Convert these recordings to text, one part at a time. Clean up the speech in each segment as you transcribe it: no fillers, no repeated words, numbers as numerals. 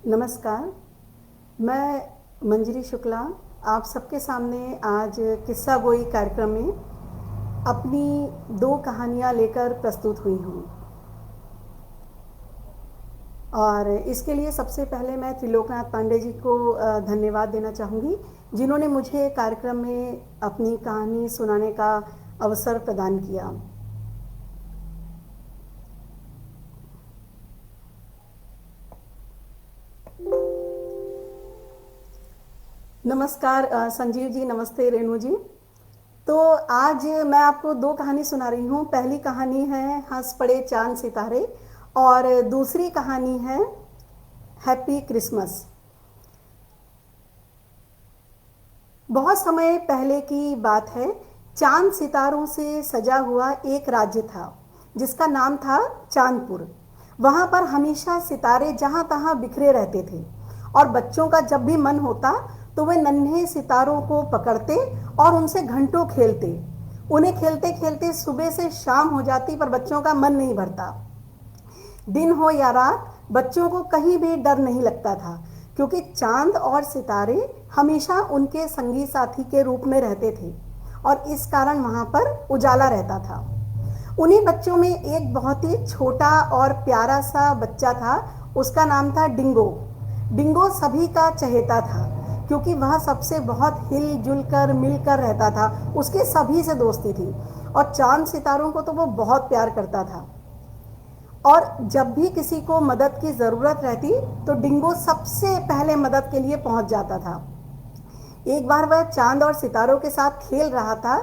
नमस्कार। मैं मंजरी शुक्ला आप सबके सामने आज किस्सा गोई कार्यक्रम में अपनी दो कहानियाँ लेकर प्रस्तुत हुई हूँ। और इसके लिए सबसे पहले मैं त्रिलोकनाथ पांडे जी को धन्यवाद देना चाहूँगी, जिन्होंने मुझे कार्यक्रम में अपनी कहानी सुनाने का अवसर प्रदान किया। नमस्कार संजीव जी, नमस्ते रेणु जी। तो आज मैं आपको दो कहानी सुना रही हूँ। पहली कहानी है हंस पड़े चांद सितारे और दूसरी कहानी है हैप्पी क्रिसमस। बहुत समय पहले की बात है। चांद सितारों से सजा हुआ एक राज्य था जिसका नाम था चांदपुर। वहाँ पर हमेशा सितारे जहाँ तहाँ बिखरे रहते थे और बच्चों का जब भी मन होता तो वे नन्हे सितारों को पकड़ते और उनसे घंटों खेलते। उन्हें खेलते खेलते सुबह से शाम हो जाती पर बच्चों का मन नहीं भरता। दिन हो या रात बच्चों को कहीं भी डर नहीं लगता था, क्योंकि चांद और सितारे हमेशा उनके संगी साथी के रूप में रहते थे और इस कारण वहाँ पर उजाला रहता था। उन्हीं बच्चों में एक बहुत ही छोटा और प्यारा सा बच्चा था। उसका नाम था डिंगो। डिंगो सभी का चहेता था, क्योंकि वह सबसे बहुत हिलजुल कर मिलकर रहता था। उसके सभी से दोस्ती थी और चांद सितारों को तो वो बहुत प्यार करता था। और जब भी किसी को मदद की ज़रूरत रहती तो डिंगो सबसे पहले मदद के लिए पहुंच जाता था। एक बार वह चांद और सितारों के साथ खेल रहा था।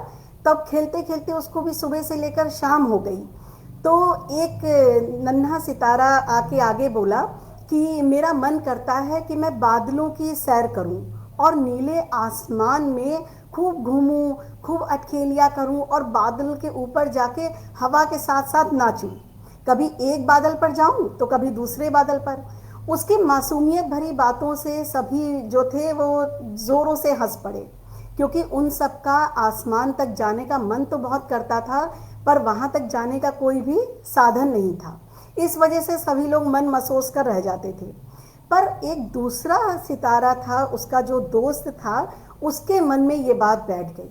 तब खेलते खेलते उसको भी सुबह से लेकर शाम हो गई। तो एक नन्हा सितारा आके आगे बोला कि मेरा मन करता है कि मैं बादलों की सैर करूं और नीले आसमान में खूब घूमूं, खूब अटखेलियाँ करूं और बादल के ऊपर जाके हवा के साथ साथ नाचूं। कभी एक बादल पर जाऊं तो कभी दूसरे बादल पर। उसकी मासूमियत भरी बातों से सभी जो थे वो जोरों से हंस पड़े, क्योंकि उन सब का आसमान तक जाने का मन तो बहुत करता था, पर वहां तक जाने का कोई भी साधन नहीं था। इस वजह से सभी लोग मन मसोस कर रह जाते थे। पर एक दूसरा सितारा था, उसका जो दोस्त था, उसके मन में ये बात बैठ गई।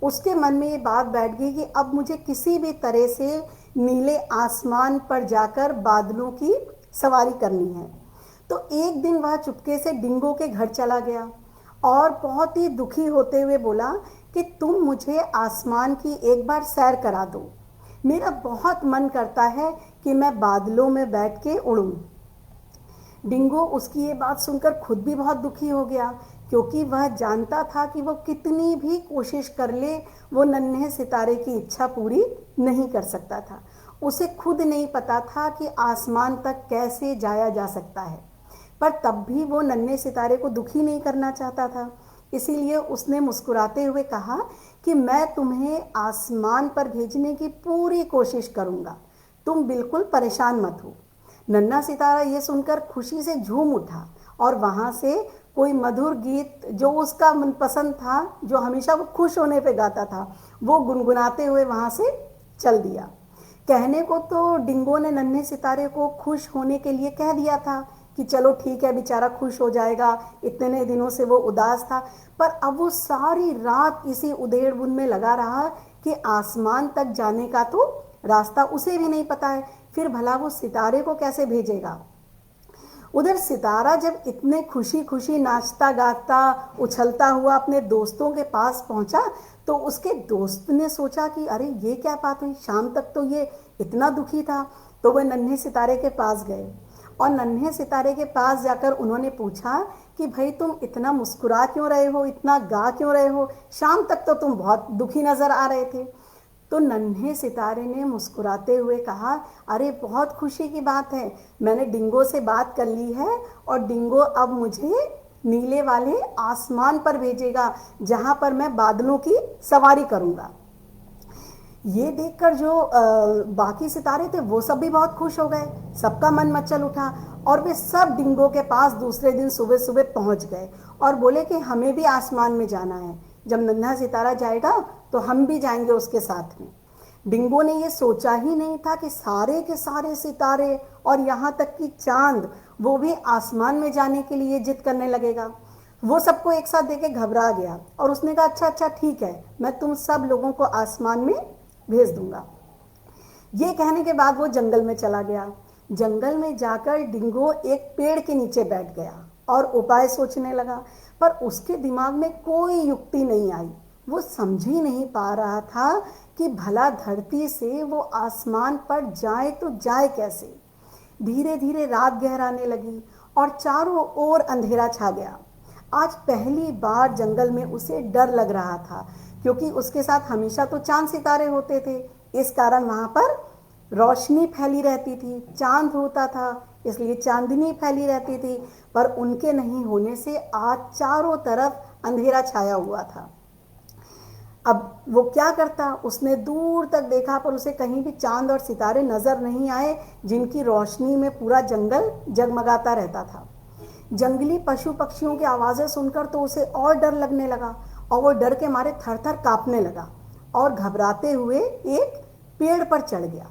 उसके मन में ये बात बैठ गई कि अब मुझे किसी भी तरह से नीले आसमान पर जाकर बादलों की सवारी करनी है। तो एक दिन वह चुपके से डिंगो के घर चला गया और बहुत ही दुखी होते हुए बोला कि तुम मुझे आसमान की एक बार सैर करा दो। मेरा बहुत मन करता है कि मैं बादलों में बैठ के उड़ूं। डिंगो उसकी ये बात सुनकर खुद भी बहुत दुखी हो गया, क्योंकि वह जानता था कि वो कितनी भी कोशिश कर ले वो नन्हे सितारे की इच्छा पूरी नहीं कर सकता था। उसे खुद नहीं पता था कि आसमान तक कैसे जाया जा सकता है, पर तब भी वो नन्हे सितारे को दुखी नहीं करना चाहता था। इसीलिए उसने मुस्कुराते हुए कहा कि मैं तुम्हें आसमान पर भेजने की पूरी कोशिश करूँगा, तुम बिल्कुल परेशान मत हो। नन्हा सितारा ये सुनकर खुशी से झूम उठा और वहाँ से कोई मधुर गीत जो उसका मनपसंद था, जो हमेशा वो खुश होने पे गाता था, वो गुनगुनाते हुए वहाँ से चल दिया। कहने को तो डिंगो ने नन्हे सितारे को खुश होने के लिए कह दिया था कि चलो ठीक है, बेचारा खुश हो जाएगा, इतने दिनों से वो उदास था। पर अब वो सारी रात इसी उधेड़ बुन में लगा रहा कि आसमान तक जाने का तो रास्ता उसे भी नहीं पता है, फिर भला वो सितारे को कैसे भेजेगा। उधर सितारा जब इतने खुशी खुशी नाचता गाता उछलता हुआ अपने दोस्तों के पास पहुंचा तो उसके दोस्त ने सोचा कि अरे ये क्या बात हुई, शाम तक तो ये इतना दुखी था। तो वह नन्हे सितारे के पास गए और नन्हे सितारे के पास जाकर उन्होंने पूछा कि भाई तुम इतना मुस्कुरा क्यों रहे हो, इतना गा क्यों रहे हो, शाम तक तो तुम बहुत दुखी नजर आ रहे थे। तो नन्हे सितारे ने मुस्कुराते हुए कहा, अरे बहुत खुशी की बात है, मैंने डिंगो से बात कर ली है और डिंगो अब मुझे नीले वाले आसमान पर भेजेगा, जहां पर मैं बादलों की सवारी करूंगा। ये देखकर जो बाकी सितारे थे वो सब भी बहुत खुश हो गए, सबका मन मचल उठा और वे सब डिंगो के पास दूसरे दिन सुबह सुबह पहुंच गए और बोले कि हमें भी आसमान में जाना है, जब नन्हा सितारा जाएगा तो हम भी जाएंगे उसके साथ में। डिंगो ने ये सोचा ही नहीं था कि सारे के सारे सितारे और यहाँ तक कि चांद वो भी आसमान में जाने के लिए जिद करने लगेगा। वो सबको एक साथ देख के घबरा गया और उसने कहा अच्छा अच्छा ठीक है, मैं तुम सब लोगों को आसमान में भेज दूंगा। ये कहने के बाद वो जंगल में चला गया। जंगल में जाकर डिंगो एक पेड़ के नीचे बैठ गया और उपाय सोचने लगा, पर उसके दिमाग में कोई युक्ति नहीं आई। वो समझ ही नहीं पा रहा था कि भला धरती से वो आसमान पर जाए तो जाए कैसे। धीरे धीरे रात गहराने लगी और चारों ओर अंधेरा छा गया। आज पहली बार जंगल में उसे डर लग रहा था, क्योंकि उसके साथ हमेशा तो चांद सितारे होते थे। इस कारण वहां पर रोशनी फैली रहती थी, चांद होता था इसलिए चांदनी फैली रहती थी, पर उनके नहीं होने से आज चारों तरफ अंधेरा छाया हुआ था। अब वो क्या करता, उसने दूर तक देखा पर उसे कहीं भी चांद और सितारे नजर नहीं आए, जिनकी रोशनी में पूरा जंगल जगमगाता रहता था। जंगली पशु पक्षियों की आवाजें सुनकर तो उसे और डर लगने लगा और वो डर के मारे थर थर कांपने लगा और घबराते हुए एक पेड़ पर चढ़ गया।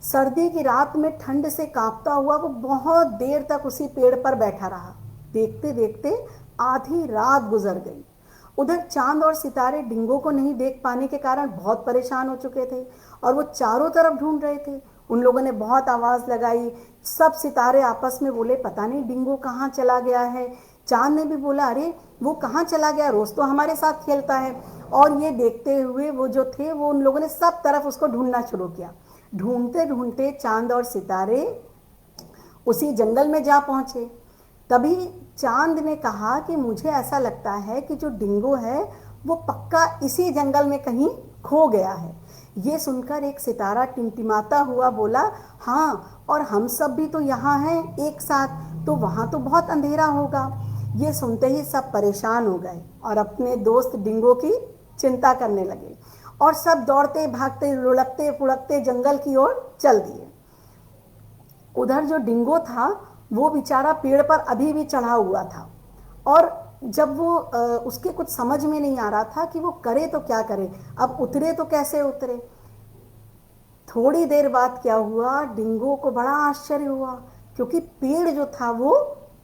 सर्दी की रात में ठंड से कांपता हुआ वो बहुत देर तक उसी पेड़ पर बैठा रहा। देखते देखते आधी रात गुजर गई। उधर चांद और सितारे डिंगो को नहीं देख पाने के कारण बहुत परेशान हो चुके थे और वो चारों तरफ ढूंढ रहे थे। उन लोगों ने बहुत आवाज लगाई, सब सितारे आपस में बोले पता नहीं डिंगो कहाँ चला गया है। चांद ने भी बोला अरे वो कहाँ चला गया, रोज तो हमारे साथ खेलता है। और ये देखते हुए वो जो थे वो उन लोगों ने सब तरफ उसको ढूंढना शुरू किया। ढूंढते ढूंढते चांद और सितारे उसी जंगल में जा पहुंचे। तभी चांद ने कहा कि मुझे ऐसा लगता है कि जो डिंगो है वो पक्का इसी जंगल में कहीं खो गया है। ये सुनकर एक सितारा टिमटिमाता हुआ बोला हाँ, और हम सब भी तो यहाँ हैं एक साथ, तो वहाँ तो बहुत अंधेरा होगा। ये सुनते ही सब परेशान हो गए और अपने दोस्त डिंगो की चिंता करने लगे और सब दौड़ते भागते लुढ़कते पुढ़कते जंगल की ओर चल दिए। उधर जो डिंगो था वो बेचारा पेड़ पर अभी भी चढ़ा हुआ था और जब वो उसके कुछ समझ में नहीं आ रहा था कि वो करे तो क्या करे, अब उतरे तो कैसे उतरे। थोड़ी देर बाद क्या हुआ, डिंगो को बड़ा आश्चर्य हुआ क्योंकि पेड़ जो था वो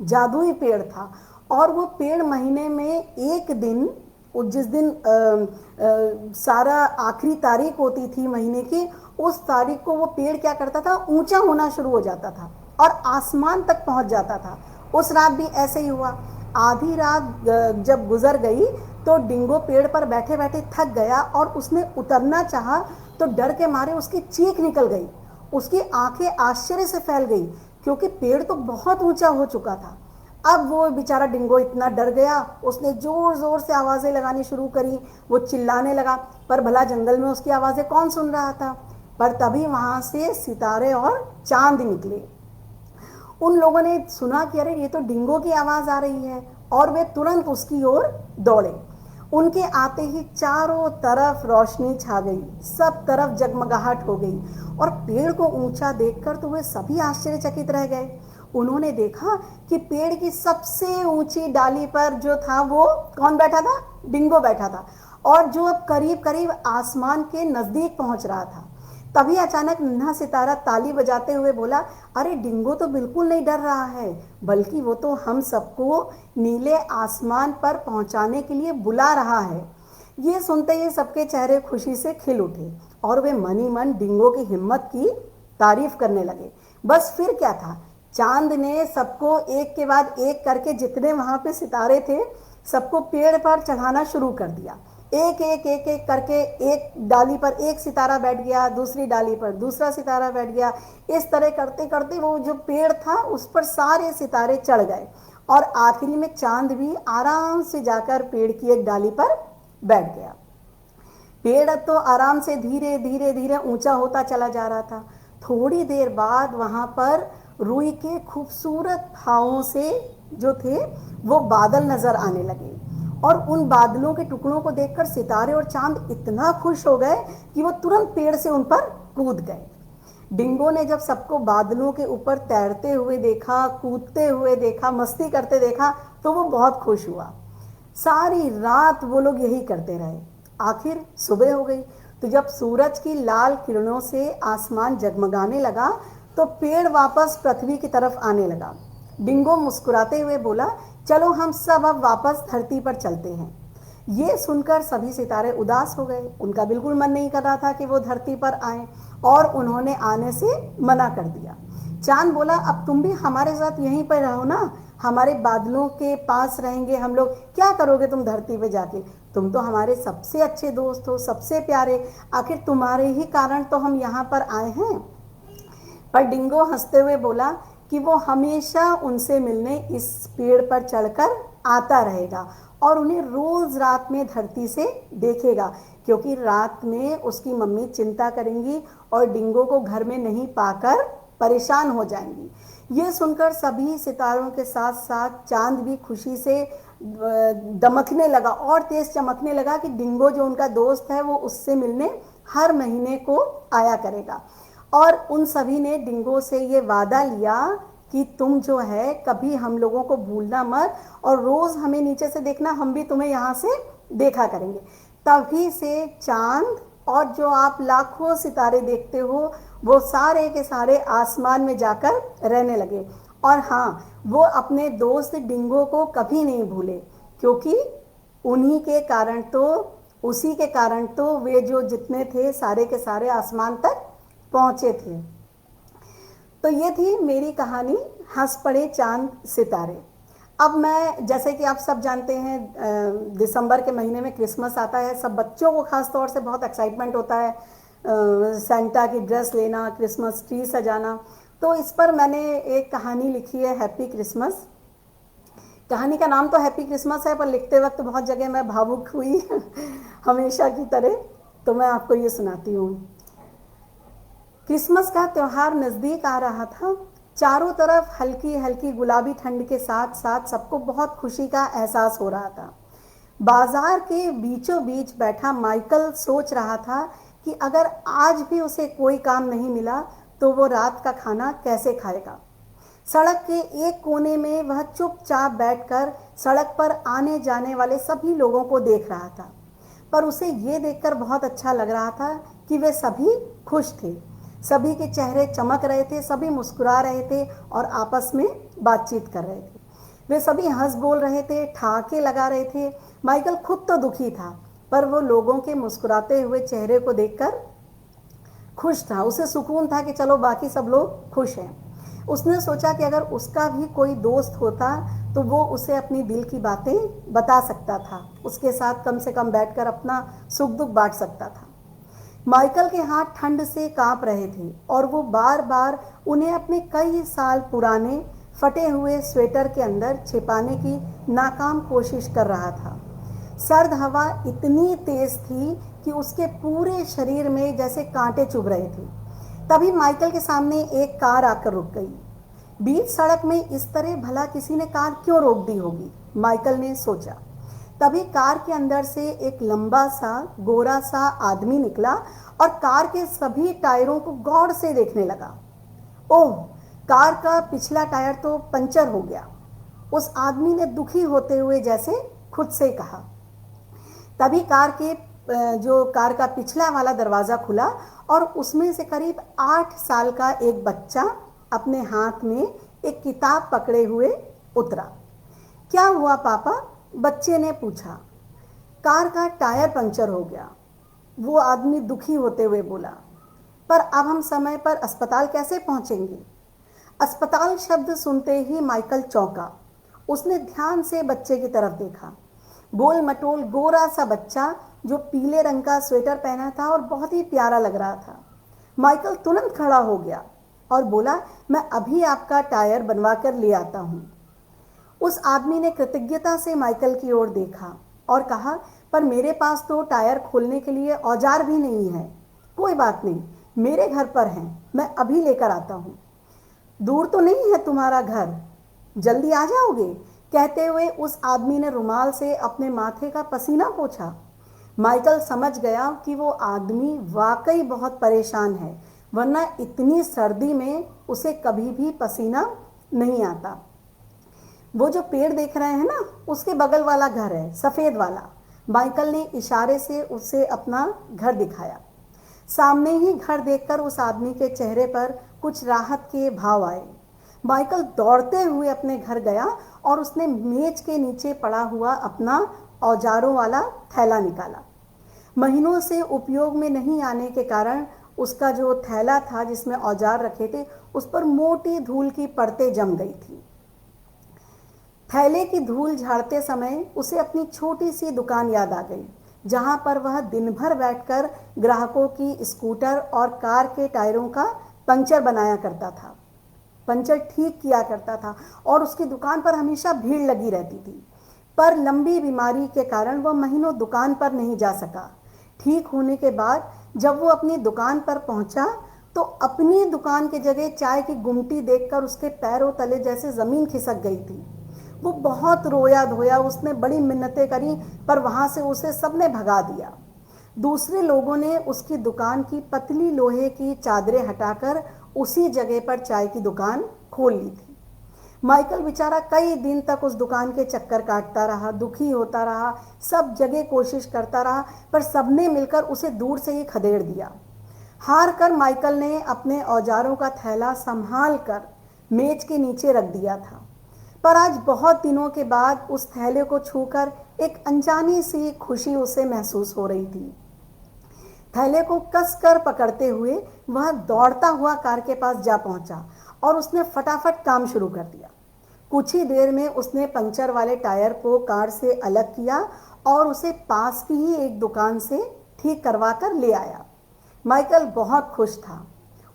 जादुई पेड़ था और वो पेड़ महीने में एक दिन, जिस दिन सारा आखिरी तारीख होती थी महीने की, उस तारीख को वो पेड़ क्या करता था, ऊंचा होना शुरू हो जाता था और आसमान तक पहुंच जाता था। उस रात भी ऐसे ही हुआ। आधी रात जब गुजर गई तो डिंगो पेड़ पर बैठे बैठे थक गया और उसने उतरना चाहा तो डर के मारे उसकी चीख निकल गई। उसकी आंखें आश्चर्य से फैल गई क्योंकि पेड़ तो बहुत ऊंचा हो चुका था। अब वो बेचारा डिंगो इतना डर गया, उसने जोर जोर से आवाजें लगानी शुरू करी। वो चिल्लाने लगा, पर भला जंगल में उसकी आवाजें कौन सुन रहा था। पर तभी वहां से सितारे और चांद निकले। उन लोगों ने सुना कि अरे ये तो डिंगो की आवाज आ रही है और वे तुरंत उसकी ओर दौड़े। उनके आते ही चारों तरफ रोशनी छा गई, सब तरफ जगमगाहट हो गई और पेड़ को ऊंचा देखकर तो वे सभी आश्चर्यचकित रह गए। उन्होंने देखा कि पेड़ की सबसे ऊंची डाली पर जो था वो कौन बैठा था, डिंगो बैठा था और जो अब करीब करीब आसमान के नजदीक पहुंच रहा था। तभी अचानक नन्हा सितारा ताली बजाते हुए बोला, अरे डिंगो तो बिल्कुल नहीं डर रहा है, बल्कि वो तो हम सबको नीले आसमान पर पहुंचाने के लिए बुला रहा है। ये सुनते ही सबके चेहरे खुशी से खिल उठे और वे मन ही मन डिंगो की हिम्मत की तारीफ करने लगे। बस फिर क्या था, चांद ने सबको एक के बाद एक करके, जितने वहां पे सितारे थे, सबको पेड़ पर चढ़ाना शुरू कर दिया। एक एक एक एक करके एक डाली पर एक सितारा बैठ गया, दूसरी डाली पर दूसरा सितारा बैठ गया। इस तरह करते करते वो जो पेड़ था उस पर सारे सितारे चढ़ गए और आखिरी में चांद भी आराम से जाकर पेड़ की एक डाली पर बैठ गया। पेड़ अब तो आराम से धीरे धीरे धीरे ऊंचा होता चला जा रहा था। थोड़ी देर बाद वहां पर रुई के खूबसूरत भावों से जो थे वो बादल नजर आने लगे और उन बादलों के टुकड़ों को देखकर सितारे और चांद इतना खुश हो गए कि वो तुरंत पेड़ से उन पर कूद गए। डिंगो ने जब सबको बादलों के ऊपर तैरते हुए देखा, कूदते हुए देखा, मस्ती करते देखा तो वो बहुत खुश हुआ। सारी रात वो लोग यही करते रहे। आखिर सुबह हो गई तो जब सूरज की लाल किरणों से आसमान जगमगाने लगा तो पेड़ वापस पृथ्वी की तरफ आने लगा। डिंगो मुस्कुराते हुए बोला, चलो हम सब अब वापस धरती पर चलते हैं। ये सुनकर सभी सितारे उदास हो गए। उनका बिल्कुल मन नहीं कर रहा था कि वो धरती पर आए और उन्होंने आने से मना कर दिया। चांद बोला, अब तुम भी हमारे साथ यहीं पर रहो ना, हमारे बादलों के पास रहेंगे हम लोग। क्या करोगे तुम धरती पे जाके? तुम तो हमारे सबसे अच्छे दोस्त हो, सबसे प्यारे, आखिर तुम्हारे ही कारण तो हम यहाँ पर आए हैं। पर डिंगो हंसते हुए बोला कि वो हमेशा उनसे मिलने इस पेड़ पर चढ़कर आता रहेगा और उन्हें रोज रात में धरती से देखेगा, क्योंकि रात में उसकी मम्मी चिंता करेंगी और डिंगो को घर में नहीं पाकर परेशान हो जाएंगी। ये सुनकर सभी सितारों के साथ साथ चांद भी खुशी से दमकने लगा और तेज चमकने लगा कि डिंगो जो उनका दोस्त है वो उससे मिलने हर महीने को आया करेगा। और उन सभी ने डिंगो से ये वादा लिया कि तुम जो है कभी हम लोगों को भूलना मत और रोज हमें नीचे से देखना, हम भी तुम्हें यहाँ से देखा करेंगे। तभी से चांद और जो आप लाखों सितारे देखते हो वो सारे के सारे आसमान में जाकर रहने लगे। और हाँ, वो अपने दोस्त डिंगो को कभी नहीं भूले, क्योंकि उन्हीं के कारण तो, उसी के कारण तो वे जो जितने थे सारे के सारे आसमान तक पहुंचे थे। तो ये थी मेरी कहानी हंस पड़े चांद सितारे। अब मैं, जैसे कि आप सब जानते हैं, दिसंबर के महीने में क्रिसमस आता है। सब बच्चों को खास तौर से बहुत एक्साइटमेंट होता है, सेंटा की ड्रेस लेना, क्रिसमस ट्री सजाना। तो इस पर मैंने एक कहानी लिखी है, हैप्पी क्रिसमस। कहानी का नाम तो हैप्पी क्रिसमस है, पर लिखते वक्त बहुत जगह मैं भावुक हुई हमेशा की तरह। तो मैं आपको ये सुनाती हूँ। क्रिसमस का त्यौहार नज़दीक आ रहा था। चारों तरफ हल्की हल्की गुलाबी ठंड के साथ साथ सबको बहुत खुशी का एहसास हो रहा था। बाजार के बीचों बीच बैठा माइकल सोच रहा था कि अगर आज भी उसे कोई काम नहीं मिला तो वो रात का खाना कैसे खाएगा। सड़क के एक कोने में वह चुपचाप बैठकर सड़क पर आने जाने वाले सभी लोगों को देख रहा था। पर उसे ये देखकर बहुत अच्छा लग रहा था कि वे सभी खुश थे, सभी के चेहरे चमक रहे थे, सभी मुस्कुरा रहे थे और आपस में बातचीत कर रहे थे। वे सभी हंस बोल रहे थे, ठहाके लगा रहे थे। माइकल खुद तो दुखी था, पर वो लोगों के मुस्कुराते हुए चेहरे को देखकर खुश था। उसे सुकून था कि चलो बाकी सब लोग खुश हैं। उसने सोचा कि अगर उसका भी कोई दोस्त होता तो वो उसे अपनी दिल की बातें बता सकता था, उसके साथ कम से कम बैठकर अपना सुख दुख बांट सकता था। माइकल के हाथ ठंड से कांप रहे थे और वो बार बार उन्हें अपने कई साल पुराने फटे हुए स्वेटर के अंदर छिपाने की नाकाम कोशिश कर रहा था। सर्द हवा इतनी तेज थी कि उसके पूरे शरीर में जैसे कांटे चुभ रहे थे। तभी माइकल के सामने एक कार आकर रुक गई। बीच सड़क में इस तरह भला किसी ने कार क्यों रोक दी होगी, माइकल ने सोचा। तभी कार के अंदर से एक लंबा सा गोरा सा आदमी निकला और कार के सभी टायरों को गौर से देखने लगा। ओह, कार का पिछला टायर तो पंचर हो गया, उस आदमी ने दुखी होते हुए जैसे खुद से कहा। तभी कार का पिछला वाला दरवाज़ा खुला और उसमें से करीब 8 साल का एक बच्चा अपने हाथ में एक किताब पकड़े हुए उतरा। क्या हुआ पापा, बच्चे ने पूछा। कार का टायर पंचर हो गया, वो आदमी दुखी होते हुए बोला। पर अब हम समय पर अस्पताल कैसे पहुंचेंगे? अस्पताल शब्द सुनते ही माइकल चौंका। उसने ध्यान से बच्चे की तरफ देखा। गोल मटोल गोरा सा बच्चा जो पीले रंग का स्वेटर पहना था और बहुत ही प्यारा लग रहा था। माइकल तुरंत खड़ा हो गया और बोला, मैं अभी आपका टायर बनवा कर ले आता हूँ। उस आदमी ने कृतज्ञता से माइकल की ओर देखा और कहा, पर मेरे पास तो टायर खोलने के लिए औजार भी नहीं है। कोई बात नहीं, मेरे घर पर हैं, मैं अभी लेकर आता हूँ। दूर तो नहीं है तुम्हारा घर, जल्दी आ जाओगे? कहते हुए उस आदमी ने रुमाल से अपने माथे का पसीना पोंछा। माइकल समझ गया कि वो आदमी वाकई बहुत परेशान है, वरना इतनी सर्दी में उसे कभी भी पसीना नहीं आता। वो जो पेड़ देख रहे हैं ना, उसके बगल वाला घर है, सफ़ेद वाला। माइकल ने इशारे से उसे अपना घर दिखाया। सामने ही घर देखकर उस आदमी के चेहरे पर कुछ राहत के भाव आए। माइकल दौड़ते हुए अपने घर गया और उसने मेज के नीचे पड़ा हुआ अपना औजारों वाला थैला निकाला। महीनों से उपयोग में नहीं आने के कारण उसका जो थैला था जिसमें औजार रखे थे उस पर मोटी धूल की परतें जम गई थी। थैले की धूल झाड़ते समय उसे अपनी छोटी सी दुकान याद आ गई, जहां पर वह दिन भर बैठकर ग्राहकों की स्कूटर और कार के टायरों का पंचर बनाया करता था, पंचर ठीक किया करता था और उसकी दुकान पर हमेशा भीड़ लगी रहती थी। पर लंबी बीमारी के कारण वह महीनों दुकान पर नहीं जा सका। ठीक होने के बाद जब वो अपनी दुकान पर पहुंचा तो अपनी दुकान की जगह चाय की गुमटी देखकर उसके पैरों तले जैसे जमीन खिसक गई थी। वो बहुत रोया धोया, उसने बड़ी मिन्नतें करी, पर वहां से उसे सबने भगा दिया। दूसरे लोगों ने उसकी दुकान की पतली लोहे की चादरें हटाकर उसी जगह पर चाय की दुकान खोल ली थी। माइकल बेचारा कई दिन तक उस दुकान के चक्कर काटता रहा, दुखी होता रहा, सब जगह कोशिश करता रहा, पर सबने मिलकर उसे दूर से ही खदेड़ दिया। हार कर माइकल ने अपने औजारों का थैला संभाल कर मेज के नीचे रख दिया था। पर आज बहुत दिनों के बाद उस थैले को छूकर एक अनजानी सी खुशी उसे महसूस हो रही थी। थैले को कसकर पकड़ते हुए वह दौड़ता हुआ कार के पास जा पहुंचा और उसने फटाफट काम शुरू कर दिया। कुछ ही देर में उसने पंचर वाले टायर को कार से अलग किया और उसे पास की ही एक दुकान से ठीक करवा कर ले आया। माइकल बहुत खुश था।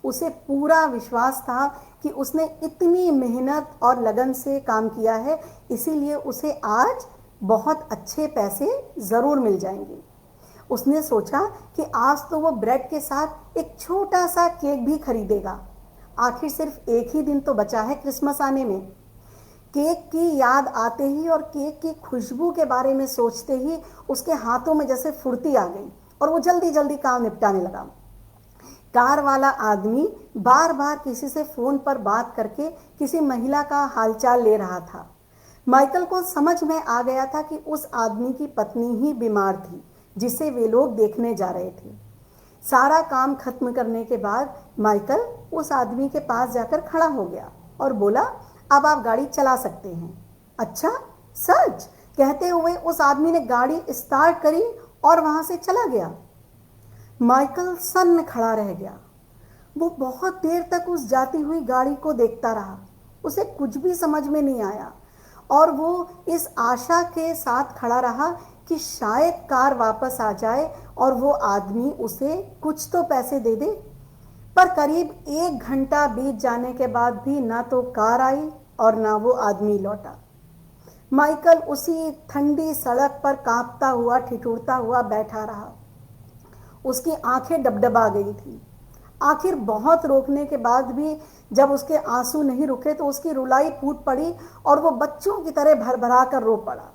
उसे पूरा विश्वास था कि उसने इतनी मेहनत और लगन से काम किया है, इसीलिए उसे आज बहुत अच्छे पैसे ज़रूर मिल जाएंगे। उसने सोचा कि आज तो वो ब्रेड के साथ एक छोटा सा केक भी खरीदेगा। आखिर सिर्फ एक ही दिन तो बचा है क्रिसमस आने में। केक की याद आते ही और केक की खुशबू के बारे में सोचते ही उसके हाथों में जैसे फुर्ती आ गई और वो जल्दी जल्दी काम निपटाने लगा। कार वाला आदमी बार बार किसी से फोन पर बात करके किसी महिला का हालचाल ले रहा था। माइकल को समझ में आ गया था कि उस आदमी की पत्नी ही बीमार थी, जिसे वे लोग देखने जा रहे थे। सारा काम खत्म करने के बाद माइकल उस आदमी के पास जाकर खड़ा हो गया और बोला, अब आप गाड़ी चला सकते हैं। अच्छा, सच? कहते हुए उस आदमी ने गाड़ी स्टार्ट करी और वहां से चला गया। माइकल सन्न खड़ा रह गया। वो बहुत देर तक उस जाती हुई गाड़ी को देखता रहा। उसे कुछ भी समझ में नहीं आया और वो इस आशा के साथ खड़ा रहा कि शायद कार वापस आ जाए और वो आदमी उसे कुछ तो पैसे दे दे। पर करीब 1 घंटा बीत जाने के बाद भी ना तो कार आई और ना वो आदमी लौटा। माइकल उसी ठंडी सड़क पर कांपता हुआ, ठिठुरता हुआ बैठा रहा। उसकी आंखें डबडबा गई थी। आखिर बहुत रोकने के बाद भी जब उसके आंसू नहीं रुके तो उसकी रुलाई फूट पड़ी और वो बच्चों की तरह भरभरा कर रो पड़ा।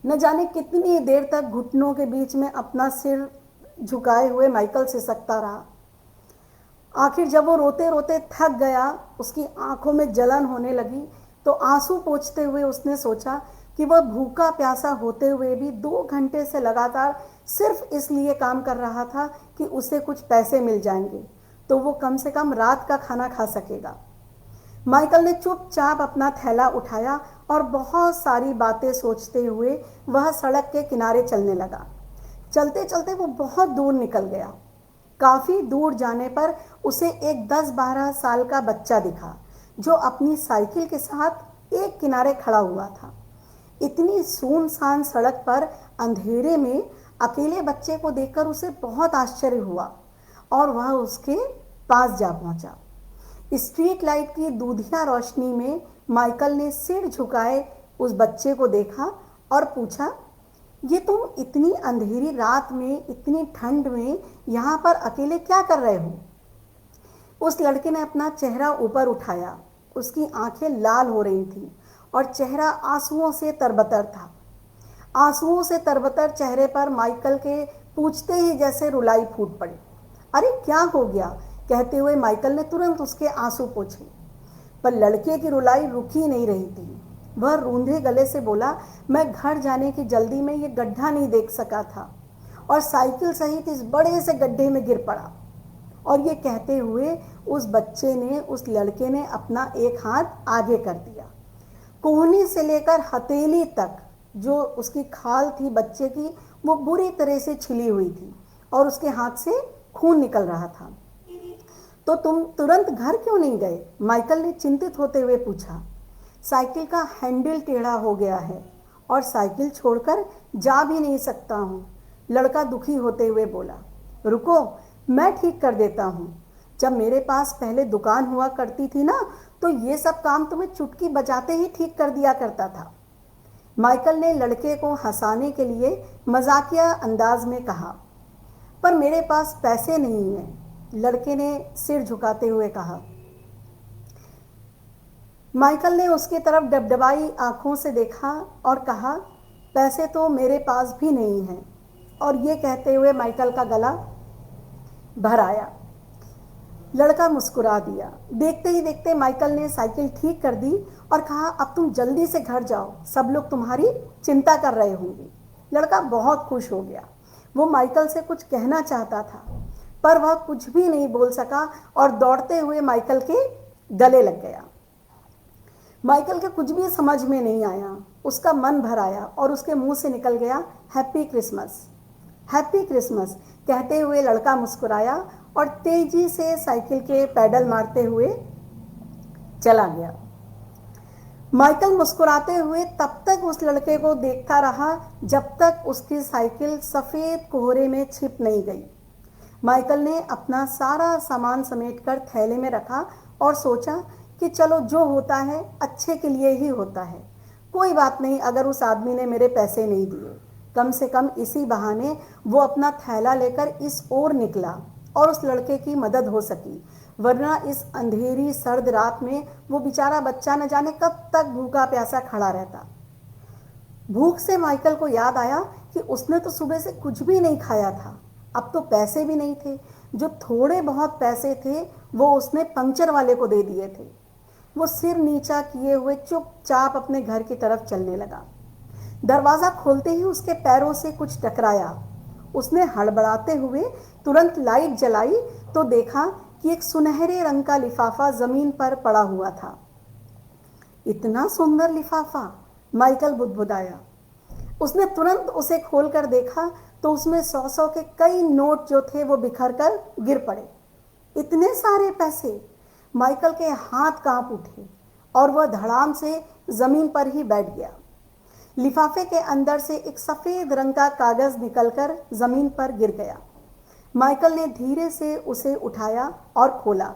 न जाने कितनी देर तक घुटनों के बीच में अपना सिर झुकाए हुए माइकल सिसकता रहा। आखिर जब वो रोते रोते थक गया, उसकी आंखों में जलन होने लगी, तो आंसू पोंछते हुए उसने सोचा कि वह भूखा प्यासा होते हुए भी 2 घंटे से लगातार सिर्फ इसलिए काम कर रहा था कि उसे कुछ पैसे मिल जाएंगे तो वो कम से कम रात का खाना खा सकेगा। माइकल ने चुपचाप अपना थैला उठाया और बहुत सारी बातें सोचते हुए वह सड़क के किनारे चलने लगा। चलते चलते वो बहुत दूर निकल गया। काफ़ी दूर जाने पर उसे एक 10-12 साल का बच्चा दिखा जो अपनी साइकिल के साथ एक किनारे खड़ा हुआ था। इतनी सुनसान सड़क पर अंधेरे में अकेले बच्चे को देखकर उसे बहुत आश्चर्य हुआ और वह उसके पास जा पहुंचा। स्ट्रीट लाइट की दूधिया रोशनी में माइकल ने सिर झुकाए उस बच्चे को देखा और पूछा, ये तुम इतनी अंधेरी रात में, इतनी ठंड में यहाँ पर अकेले क्या कर रहे हो? उस लड़के ने अपना चेहरा ऊपर उठाया। उसकी आंखें लाल हो रही थीं और चेहरा आंसुओं से तरबतर था। आंसुओं से तरबतर चेहरे पर माइकल के पूछते ही जैसे रुलाई फूट पड़ी। अरे क्या हो गया? कहते हुए माइकल ने तुरंत उसके आंसू पोंछे, पर लड़के की रुलाई रुकी नहीं रही थी। वह रूंधे गले से बोला, मैं घर जाने की जल्दी में ये गड्ढा नहीं देख सका था और साइकिल सहित इस बड़े से गड्ढे में गिर पड़ा। और ये कहते हुए उस बच्चे ने, उस लड़के ने अपना एक हाथ आगे कर दिया। कोहनी से लेकर हथेली तक जो उसकी खाल थी बच्चे की, वो बुरी तरह से छिली हुई थी और उसके हाथ से खून निकल रहा था। तो तुम तुरंत घर क्यों नहीं गए? माइकल ने चिंतित होते हुए पूछा। साइकिल का हैंडल टेढ़ा हो गया है और साइकिल छोड़कर जा भी नहीं सकता हूँ, लड़का दुखी होते हुए बोला। रुको, मैं ठीक कर देता हूँ। जब मेरे पास पहले दुकान हुआ करती थी ना, तो ये सब काम तुम्हें चुटकी बजाते ही ठीक कर दिया करता था। माइकल ने लड़के को हंसाने के लिए मजाकिया अंदाज में कहा। पर मेरे पास पैसे नहीं हैं, लड़के ने सिर झुकाते हुए कहा। माइकल ने उसकी तरफ डबडबाई आंखों से देखा और कहा, पैसे तो मेरे पास भी नहीं हैं। और ये कहते हुए माइकल का गला भर आया। लड़का मुस्कुरा दिया। देखते ही देखते माइकल ने साइकिल ठीक कर दी और कहा, अब तुम जल्दी से घर जाओ, सब लोग तुम्हारी चिंता कर रहे होंगे। लड़का बहुत खुश हो गया। वो माइकल से कुछ कहना चाहता था, पर वह कुछ भी नहीं बोल सका और दौड़ते हुए माइकल के गले लग गया। माइकल के कुछ भी समझ में नहीं आया। उसका मन भर आया और उसके मुंह से निकल गया, हैप्पी क्रिसमस। हैप्पी क्रिसमस कहते हुए लड़का मुस्कुराया और तेजी से साइकिल के पैडल मारते हुए चला गया। माइकल मुस्कुराते हुए तब तक उस लड़के को देखता रहा जब तक उसकी साइकिल सफ़ेद कोहरे में छिप नहीं गई। माइकल ने अपना सारा सामान समेटकर थैले में रखा और सोचा कि चलो, जो होता है अच्छे के लिए ही होता है। कोई बात नहीं अगर उस आदमी ने मेरे पैसे नहीं दिए, कम से कम इसी बहाने वो अपना थैला लेकर इस ओर निकला और उस लड़के की मदद हो सकी, वरना इस अंधेरी सर्द रात में वो बेचारा बच्चा न जाने कब तक भूखा प्यासा खड़ा रहता। भूख से माइकल को याद आया कि उसने तो सुबह से कुछ भी नहीं खाया था। अब तो पैसे भी नहीं थे। जो थोड़े बहुत पैसे थे वो उसने पंक्चर वाले को दे दिए थे। वो सिर नीचा किए हुए चुपचाप अपने घर की तरफ चलने लगा। दरवाज़ा खोलते ही उसके पैरों से कुछ टकराया। उसने हड़बड़ाते हुए तुरंत लाइट जलाई तो देखा कि एक सुनहरे रंग का लिफाफा जमीन पर पड़ा हुआ था। इतना सुंदर लिफाफा, माइकल बुदबुदाया। उसने तुरंत उसे खोलकर देखा तो उसमें 100-100 के कई नोट जो थे वो बिखर कर गिर पड़े। इतने सारे पैसे! माइकल के हाथ कांप उठे और वह धड़ाम से जमीन पर ही बैठ गया। लिफाफे के अंदर से एक सफेद रंग का कागज निकलकर जमीन पर गिर गया। माइकल ने धीरे से उसे उठाया और खोला।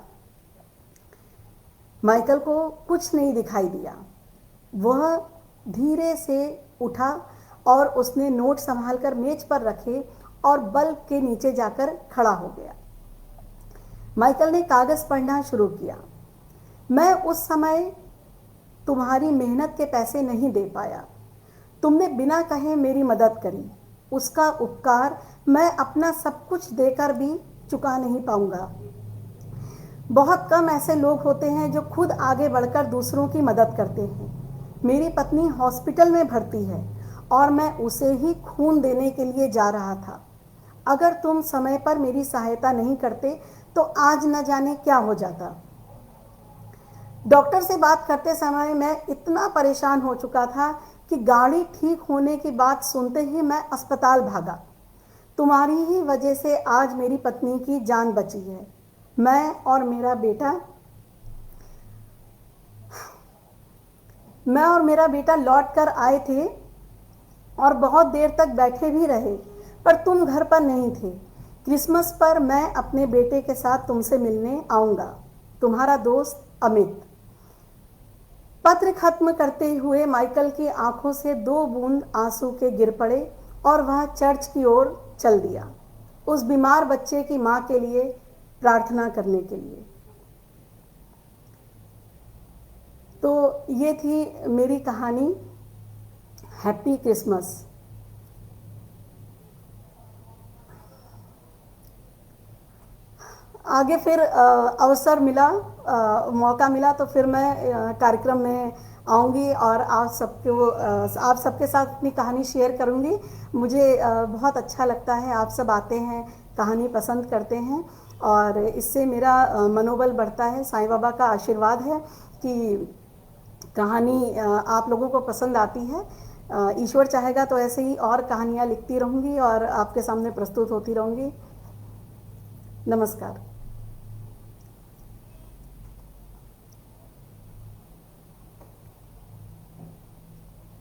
माइकल को कुछ नहीं दिखाई दिया। वह धीरे से उठा और उसने नोट संभालकर मेज पर रखे और बल्ब के नीचे जाकर खड़ा हो गया। माइकल ने कागज पढ़ना शुरू किया। मैं उस समय तुम्हारी मेहनत के पैसे नहीं दे पाया। तुमने बिना कहे मेरी मदद करी। उसका उपकार मैं अपना सब कुछ देकर भी चुका नहीं पाऊंगा। बहुत कम ऐसे लोग होते हैं जो खुद आगे बढ़कर दूसरों की मदद करते हैं। मेरी पत्नी हॉस्पिटल में भर्ती है और मैं उसे ही खून देने के लिए जा रहा था। अगर तुम समय पर मेरी सहायता नहीं करते तो आज न जाने क्या हो जाता। डॉक्टर से बात करते समय मैं इतना परेशान हो चुका था कि गाड़ी ठीक होने की बात सुनते ही मैं अस्पताल भागा। तुम्हारी ही वजह से आज मेरी पत्नी की जान बची है। मैं और मेरा बेटा लौट कर आए थे और बहुत देर तक बैठे भी रहे, पर तुम घर पर नहीं थे। क्रिसमस पर मैं अपने बेटे के साथ तुमसे मिलने आऊँगा। तुम्हारा दोस्त अमित। पत्र खत्म करते हुए माइकल की आंखों से 2 बूंद आंसू के गिर पड़े और वह चर्च की ओर चल दिया, उस बीमार बच्चे की मां के लिए प्रार्थना करने के लिए। तो ये थी मेरी कहानी हैप्पी क्रिसमस। आगे फिर अवसर मिला, मौका मिला तो फिर मैं कार्यक्रम में आऊँगी और आप सबके साथ अपनी कहानी शेयर करूँगी। मुझे बहुत अच्छा लगता है, आप सब आते हैं, कहानी पसंद करते हैं और इससे मेरा मनोबल बढ़ता है। साईं बाबा का आशीर्वाद है कि कहानी आप लोगों को पसंद आती है। ईश्वर चाहेगा तो ऐसे ही और कहानियाँ लिखती रहूँगी और आपके सामने प्रस्तुत होती रहूँगी। नमस्कार।